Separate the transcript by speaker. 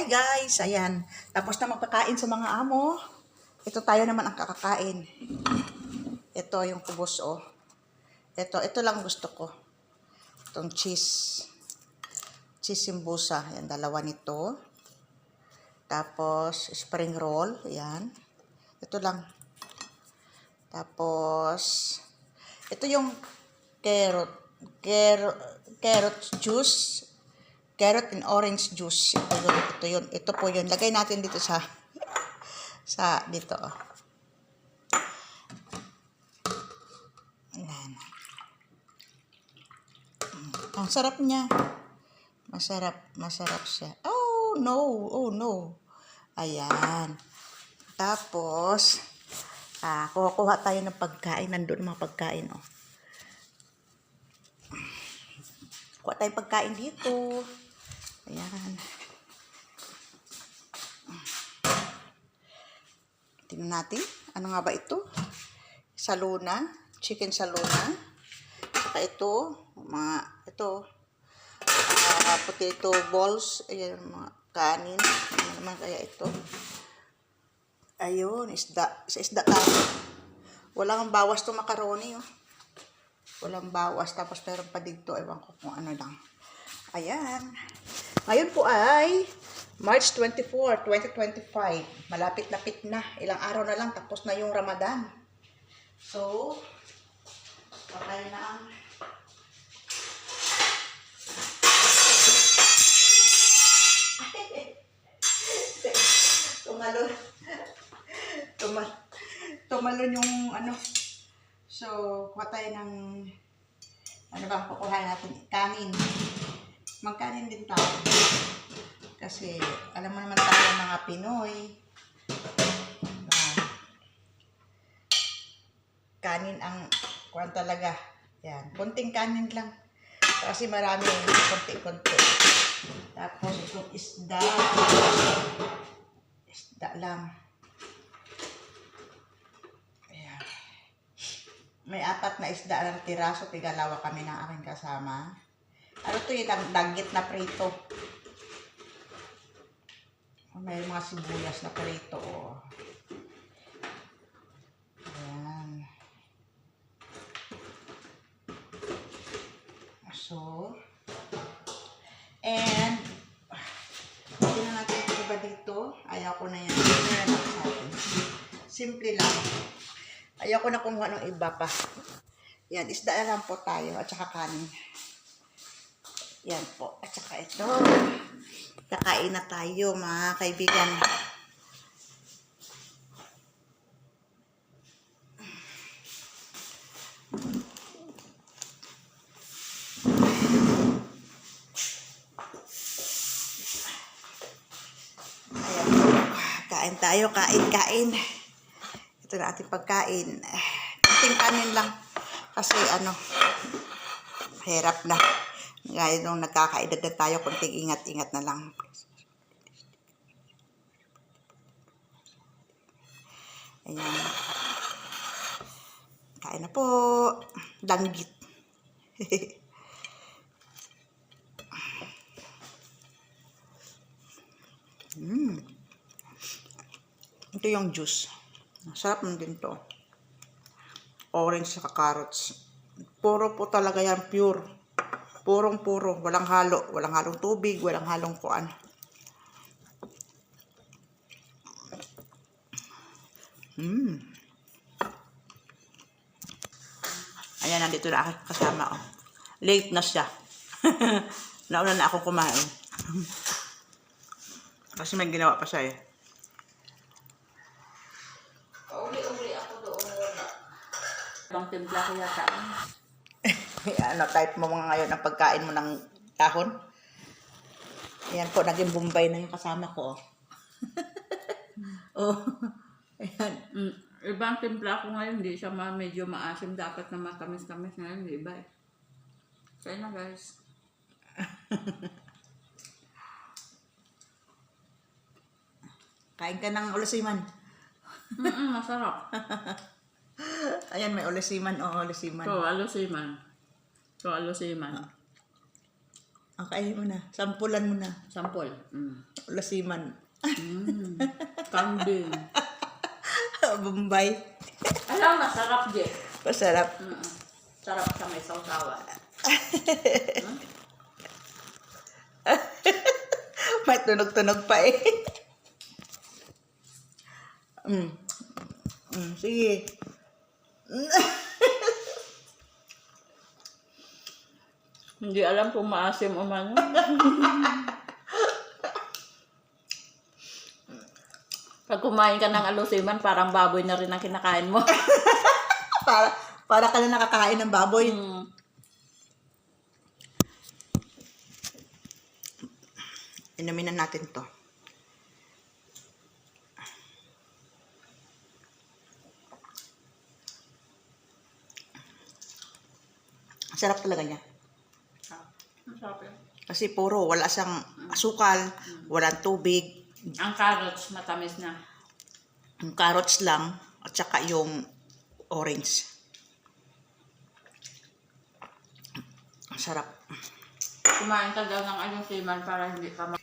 Speaker 1: Hi guys, ayan. Tapos na magkakain sa mga amo. Ito tayo naman ang kakakain. Ito yung kubos, oh. Ito lang gusto ko. Itong cheese. Cheese simbusa. Ayan, dalawa nito. Tapos, spring roll. Ayan. Ito lang. Tapos, ito yung carrot. Carrot juice. Carrot and orange juice. Ito yun. Ito po yun. Lagay natin dito sa dito. Ayan. Ang sarap niya. Masarap siya. Oh no. Ayan. Tapos, kuha tayo ng pagkain. Nandun mga pagkain, oh. Kuha tayong pagkain dito. Ayan. Tingnan natin. Ano nga ba ito? Saluna. Chicken saluna. Saka ito. Potato balls. Ayan, mga kanin. Ano naman kaya ito? Ayun, isda. Sa isda tayo. Walang bawas itong macaroni, oh. Walang bawas. Tapos meron pa dito. Ewan ko kung ano lang. Ayan. Ngayon po ay March 24, 2025. Malapit-lapit na. Ilang araw na lang. Tapos na yung Ramadan. So, patay na ang tumalon yung ano. So, kuha tayo ng ano ba, kukuha natin kanin. Magkanin din tayo. Kasi, alam mo naman tayo mga Pinoy. Kanin ang kuha talaga. Yan, konting kanin lang. Kasi marami, konti-konti. Tapos, itong isda. Isda lang. Ayan. May 4 na isda ng tiraso. Tigalawa kami ng aking kasama. Ano to yung dagit na prito. May mga sibuyas na prito. Oh. Ayan. So, and hindi na natin ito iba dito. Ayaw ko na yan. Simple lang. Ayaw ko na kumuha ng iba pa. Yan, isda na lang po tayo at saka kanin. Yan po. At saka ito. Kakain na tayo mga kaibigan. Kain tayo, kain. Ito na ating pagkain. Kunting kanin lang. Kasi hirap na. Gaya nung nagkakaedad na tayo, kunting ingat-ingat na lang. Ayan. Kain na po. Danggit. Ito yung juice. Sarap na din to. Orange sa carrots. Puro po talaga yan, pure. Purong-puro. Walang halo. Walang halong tubig. Walang halong kuan. Ayan, nandito na ako kasama. Oh. Late na siya. Nauna na ako kumain. Kasi may ginawa pa siya eh.
Speaker 2: Uli-uli ako doon. Ibang timpla ko yata.
Speaker 1: Type mo mga ngayon ang pagkain mo ng kahon. Ayan po, naging Bombay na yung kasama ko. Oh. Ayan.
Speaker 2: Ibang timpla ko ngayon, hindi siya medyo maasim. Dapat na matamis-tamis ngayon, hindi iba eh. Kaya na guys.
Speaker 1: Kain ka ng ulasiman.
Speaker 2: Masarap.
Speaker 1: Ayan, may ulasiman. Oh, ulasiman.
Speaker 2: Ito, alosiman.
Speaker 1: Ang kainin mo na. Sampulan mo na.
Speaker 2: Sampol.
Speaker 1: Lasiman.
Speaker 2: Kambing.
Speaker 1: Bombay.
Speaker 2: Alam, masarap, Jeff.
Speaker 1: Masarap.
Speaker 2: Sarap sa may sausawan.
Speaker 1: May tunog-tunog pa eh. Sige.
Speaker 2: Hindi alam kung maasim o mano. Pag kumain ka ng alusiman, parang baboy na rin ang kinakain mo.
Speaker 1: Para ka na nakakain ng baboy. Inumin na natin to. Ang sarap talaga niya.
Speaker 2: Masarap yun.
Speaker 1: Kasi puro, wala siyang asukal, walang tubig.
Speaker 2: Ang carrots, matamis na.
Speaker 1: Yung carrots lang, at saka yung orange. Ang sarap.
Speaker 2: Kumain ka daw ng alusiman para hindi ka